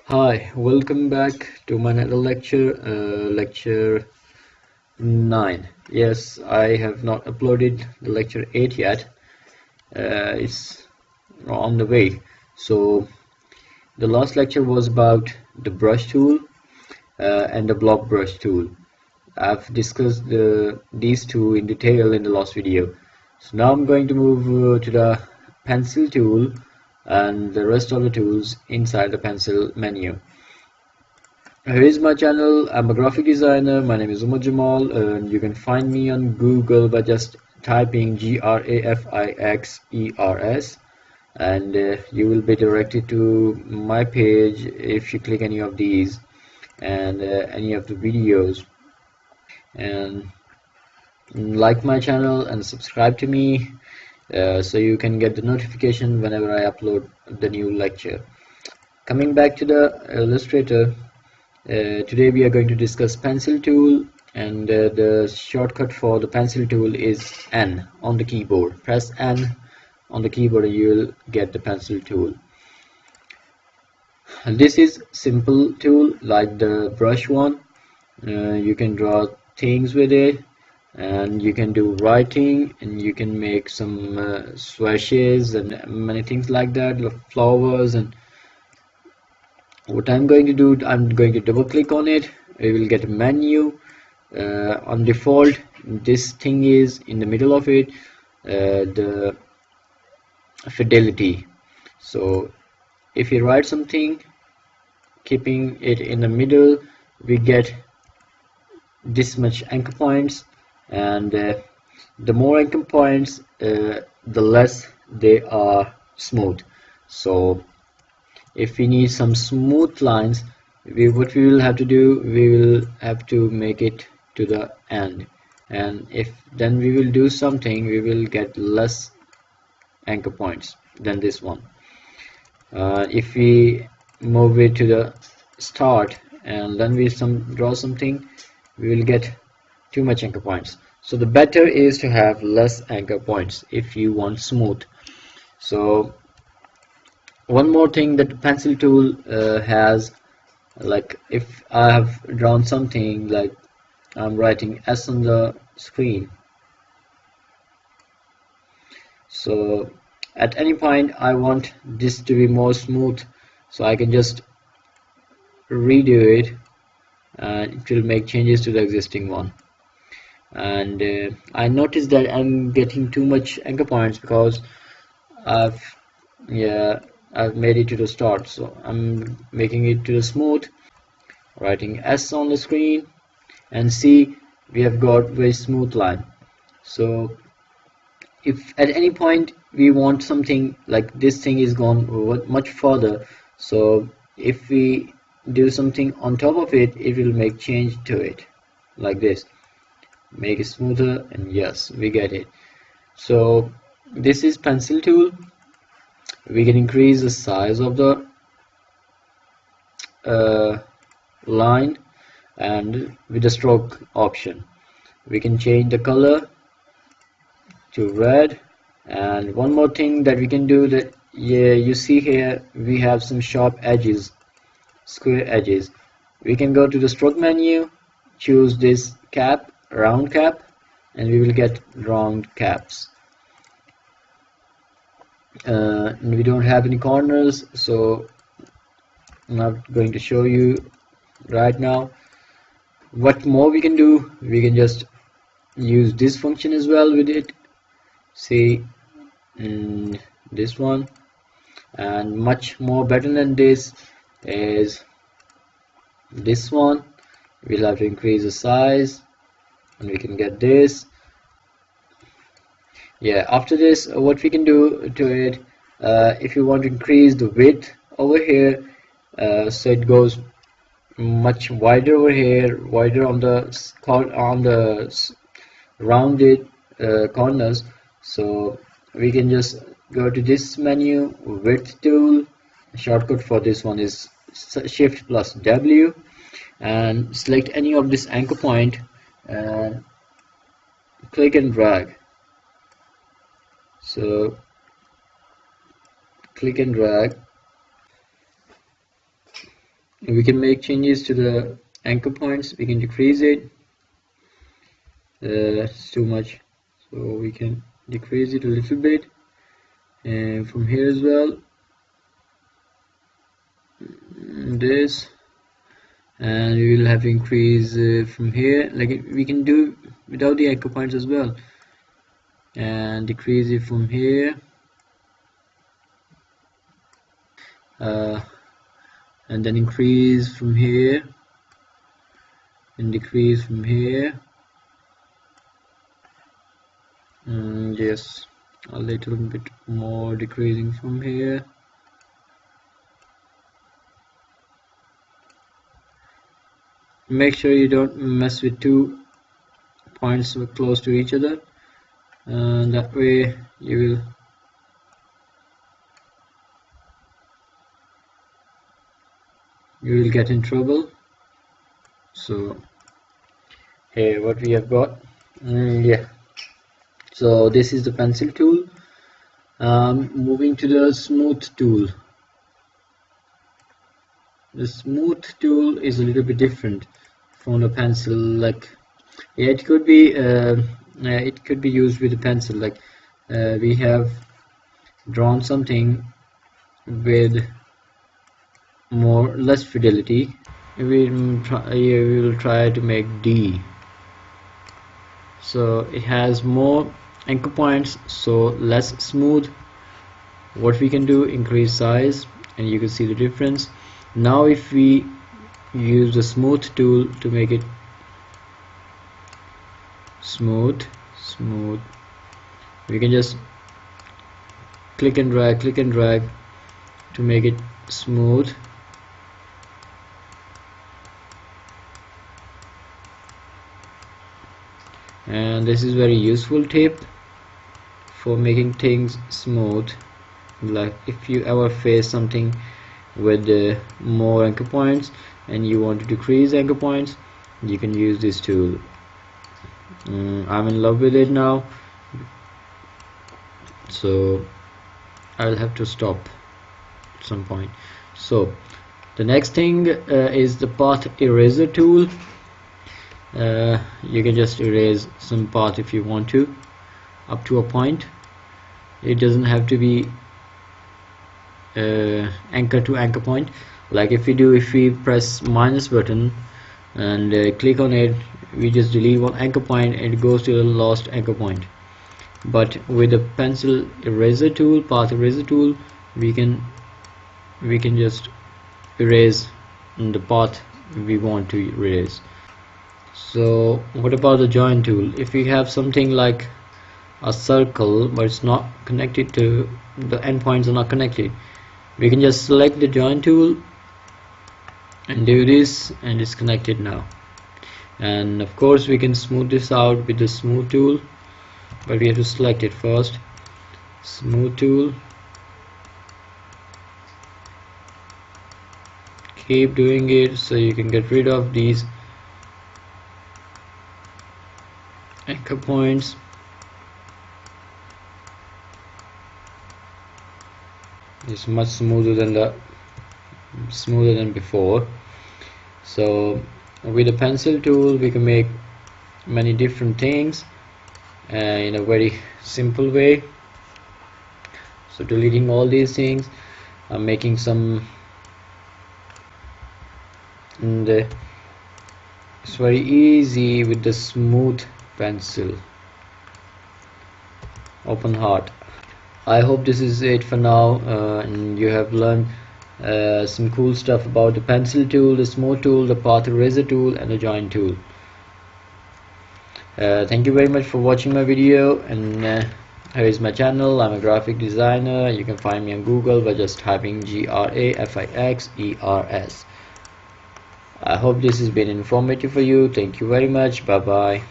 Hi, welcome back to my another lecture, lecture 9. Yes, I have not uploaded the lecture 8 yet. It's on the way. So, the last lecture was about the brush tool and the block brush tool. I've discussed these two in detail in the last video. So now I'm going to move to the pencil tool and the rest of the tools inside the pencil menu. Here is my channel. I'm a graphic designer. My name is Umar Jamal, and you can find me on Google by just typing GRAFIXERS, and you will be directed to my page if you click any of these and any of the videos. And like my channel and subscribe to me so you can get the notification whenever I upload the new lecture. Coming back to the Illustrator. Today we are going to discuss pencil tool, and the shortcut for the pencil tool is N on the keyboard. Press N on the keyboard and you will get the pencil tool. And this is simple tool like the brush one. You can draw things with it, and you can do writing, and you can make some swashes and many things like that, flowers. And what I'm going to do, I'm going to double click on it. We will get a menu. On default, this thing is in the middle of it, the fidelity. So if you write something keeping it in the middle, we get this much anchor points, and the more anchor points, the less they are smooth. So if we need some smooth lines, what we will have to do, we will have to make it to the end, and if then we will do something, we will get less anchor points than this one. If we move it to the start and then we draw something, we will get too much anchor points. So the better is to have less anchor points if you want smooth. So one more thing that the pencil tool has, like if I have drawn something, like I'm writing S on the screen, so at any point I want this to be more smooth, so I can just redo it and it will make changes to the existing one. And I noticed that I'm getting too much anchor points because I've made it to the start, so I'm making it to the smooth, writing S on the screen, and see, we have got very smooth line. So if at any point we want something, like this thing is gone much further, so if we do something on top of it, it will make change to it, like this, make it smoother, and yes, we get it. So this is pencil tool. We can increase the size of the line, and with the stroke option we can change the color to red. And one more thing that we can do, that you see here we have some sharp edges, square edges. We can go to the stroke menu, choose this cap, round cap, and we will get round caps. And we don't have any corners, so I'm not going to show you right now. What more we can do, we can just use this function as well with it. See, this one, and much more better than this is this one. We'll have to increase the size and we can get this. After this, what we can do to it, if you want to increase the width over here, so it goes much wider over here, wider on the rounded corners, so we can just go to this menu, width tool. Shortcut for this one is shift plus W, and select any of this anchor point and click and drag. So click and drag, we can make changes to the anchor points. We can decrease it. It's too much, so we can decrease it a little bit, and from here as well, this, and we will have to increase from here. Like we can do without the anchor points as well, and decrease it from here, and then increase from here and decrease from here. Yes, a little bit more decreasing from here. Make sure you don't mess with two points so close to each other, and that way you will get in trouble. So here what we have got, yeah, so this is the pencil tool. Moving to the smooth tool. The smooth tool is a little bit different from the pencil. Like, yeah, it could be used with a pencil. Like we have drawn something with less fidelity. We will try to make D, so it has more anchor points, so less smooth. What we can do, increase size, and you can see the difference. Now if we use the smooth tool to make it smooth, we can just click and drag to make it smooth. And this is very useful tip for making things smooth. Like if you ever face something with more anchor points and you want to decrease anchor points, you can use this tool. I'm in love with it now, so I'll have to stop at some point. So the next thing is the path eraser tool. You can just erase some path if you want to, up to a point. It doesn't have to be anchor to anchor point. Like if we press minus button and click on it, we just delete one anchor point and it goes to the last anchor point. But with the pencil eraser tool, path eraser tool, we can just erase the path we want to erase. So what about the join tool? If we have something like a circle but it's not connected to the endpoints, are not connected, we can just select the join tool and do this, and it's connected now. And of course we can smooth this out with the smooth tool, but we have to select it first. Smooth tool, keep doing it so you can get rid of these anchor points. It's much smoother than before. So with the pencil tool we can make many different things in a very simple way. So deleting all these things, I'm making some, and it's very easy with the smooth pencil. Open heart. I hope this is it for now, and you have learned some cool stuff about the pencil tool, the smooth tool, the path eraser tool, and the join tool. Thank you very much for watching my video, and here is my channel. I'm a graphic designer. You can find me on Google by just typing GRAFIXERS. I hope this has been informative for you. Thank you very much. Bye bye.